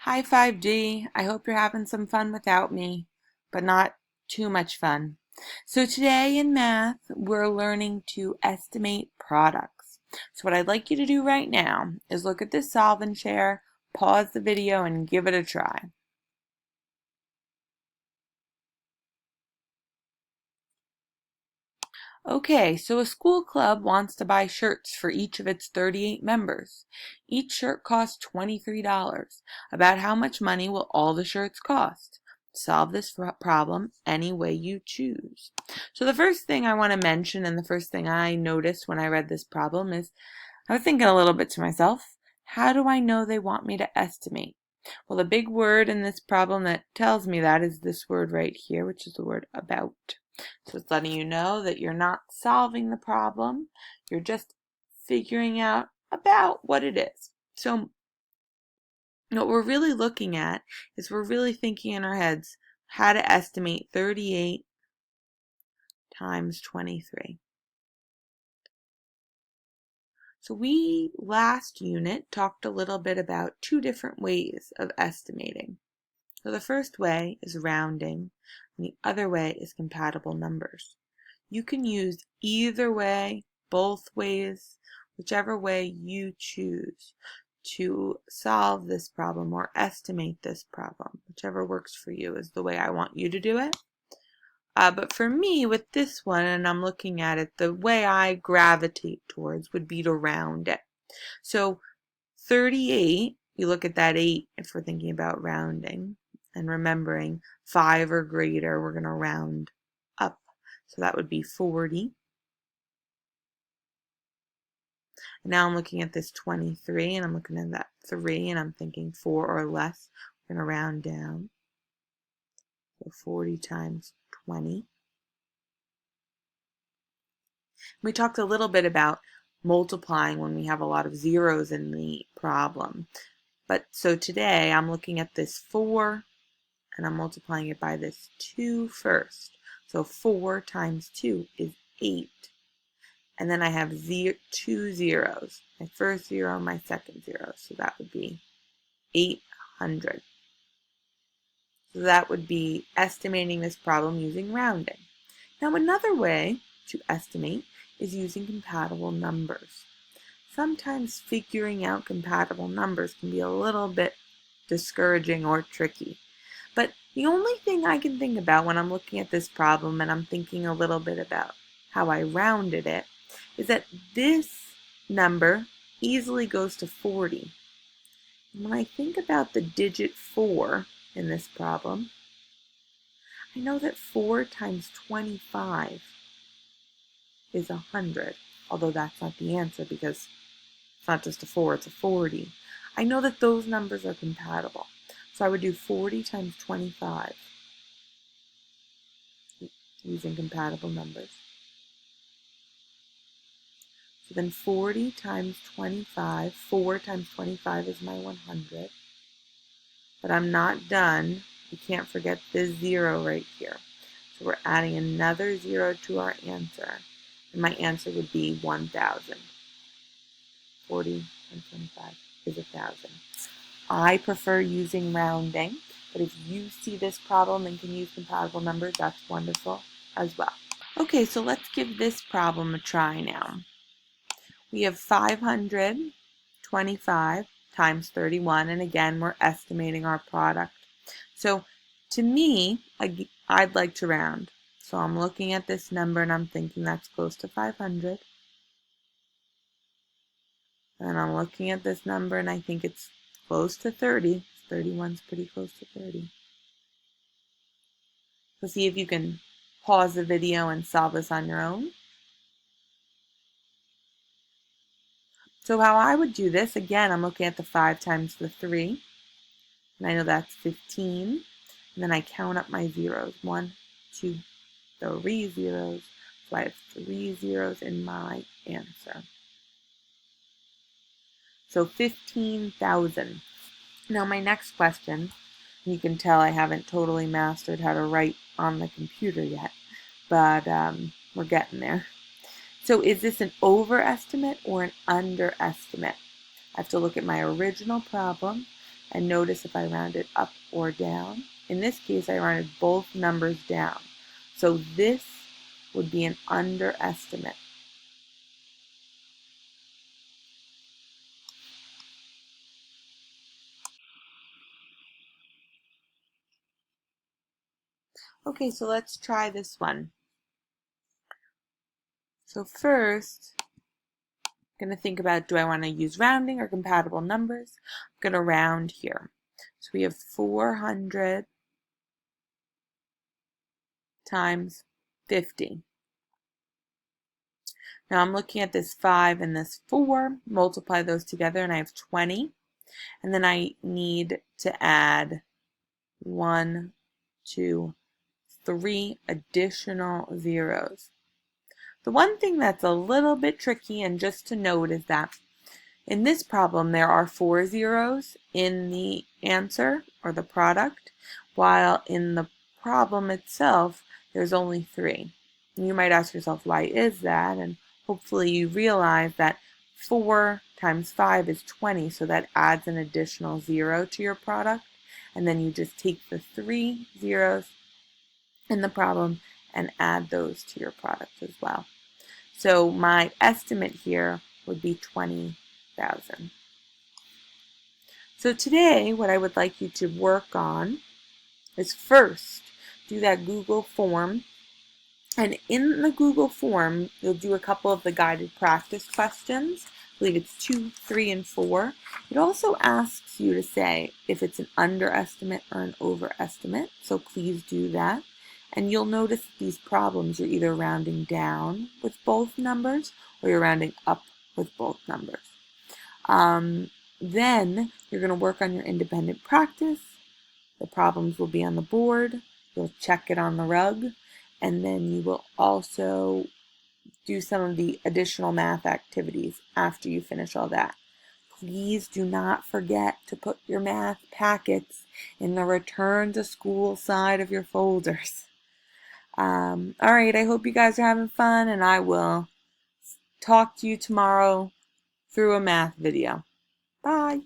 Hi 5D. I hope you're having some fun without me, but not too much fun. So today in math, we're learning to estimate products. So what I'd like you to do right now is look at this solve and share, pause the video, and give it a try. Okay, so a school club wants to buy shirts for each of its 38 members. Each shirt costs $23. About how much money will all the shirts cost? Solve this problem any way you choose. So the first thing I want to mention and the first thing I noticed when I read this problem is I was thinking a little bit to myself, how do I know they want me to estimate? Well, the big word in this problem that tells me that is this word right here, which is the word about. So it's letting you know that you're not solving the problem, you're just figuring out about what it is. So what we're really looking at is we're really thinking in our heads how to estimate 38 times 23. So we last unit talked a little bit about two different ways of estimating. So the first way is rounding, and the other way is compatible numbers. You can use either way, both ways, whichever way you choose to solve this problem or estimate this problem. Whichever works for you is the way I want you to do it. But for me, with this one, and I'm looking at it, the way I gravitate towards would be to round it. So 38, you look at that 8 if we're thinking about rounding, and remembering 5 or greater, we're going to round up. So that would be 40. And now I'm looking at this 23, and I'm looking at that 3, and I'm thinking 4 or less. We're going to round down. So 40 times 20. We talked a little bit about multiplying when we have a lot of zeros in the problem. But so today I'm looking at this 4 and I'm multiplying it by this 2 first. So 4 times 2 is 8. And then I have two zeros. My first zero, my second zero. So that would be 800. So that would be estimating this problem using rounding. Now another way to estimate is using compatible numbers. Sometimes figuring out compatible numbers can be a little bit discouraging or tricky. But the only thing I can think about when I'm looking at this problem and I'm thinking a little bit about how I rounded it is that this number easily goes to 40. And when I think about the digit 4 in this problem, I know that 4 times 25 is 100, although that's not the answer because it's not just a 4, it's a 40. I know that those numbers are compatible. So I would do 40 times 25 using compatible numbers. So then 40 times 25, 4 times 25 is my 100. But I'm not done. You can't forget this 0 right here. So we're adding another 0 to our answer. And my answer would be 1,000. 40 times 25 is 1,000. I prefer using rounding, but if you see this problem and can use compatible numbers, that's wonderful as well. Okay, so let's give this problem a try now. We have 525 times 31, and again, we're estimating our product. So to me, I'd like to round. So I'm looking at this number and I'm thinking that's close to 500. And I'm looking at this number and I think it's close to 30. 31's pretty close to 30. So see if you can pause the video and solve this on your own. So how I would do this, again, I'm looking at the 5 times the 3. And I know that's 15. And then I count up my zeros. 1, 2, 3 zeros. So I have 3 zeros in my answer. So 15,000. Now my next question, you can tell I haven't totally mastered how to write on the computer yet, but we're getting there. So is this an overestimate or an underestimate? I have to look at my original problem And notice if I round it up or down. In this case, I rounded both numbers down. So this would be an underestimate. Okay, so let's try this one. So first, I'm going to think about, do I want to use rounding or compatible numbers? I'm going to round here. So we have 400 times 50. Now I'm looking at this 5 and this 4, multiply those together and I have 20. And then I need to add 1, 2, 3 additional zeros. The one thing that's a little bit tricky, and just to note, is that in this problem there are 4 zeros in the answer or the product, while in the problem itself there's only 3. And you might ask yourself, why is that? And hopefully you realize that 4 times 5 is 20, so that adds an additional 0 to your product. And then you just take the 3 zeros in the problem and add those to your product as well. So my estimate here would be 20,000. So today, what I would like you to work on is first do that Google form. And in the Google form, you'll do a couple of the guided practice questions. I believe it's 2, 3, and 4. It also asks you to say if it's an underestimate or an overestimate, so please do that. And you'll notice that these problems, you're either rounding down with both numbers or you're rounding up with both numbers. Then you're going to work on your independent practice. The problems will be on the board. You'll check it on the rug. And then you will also do some of the additional math activities after you finish all that. Please do not forget to put your math packets in the return to school side of your folders. All right, I hope you guys are having fun, and I will talk to you tomorrow through a math video. Bye.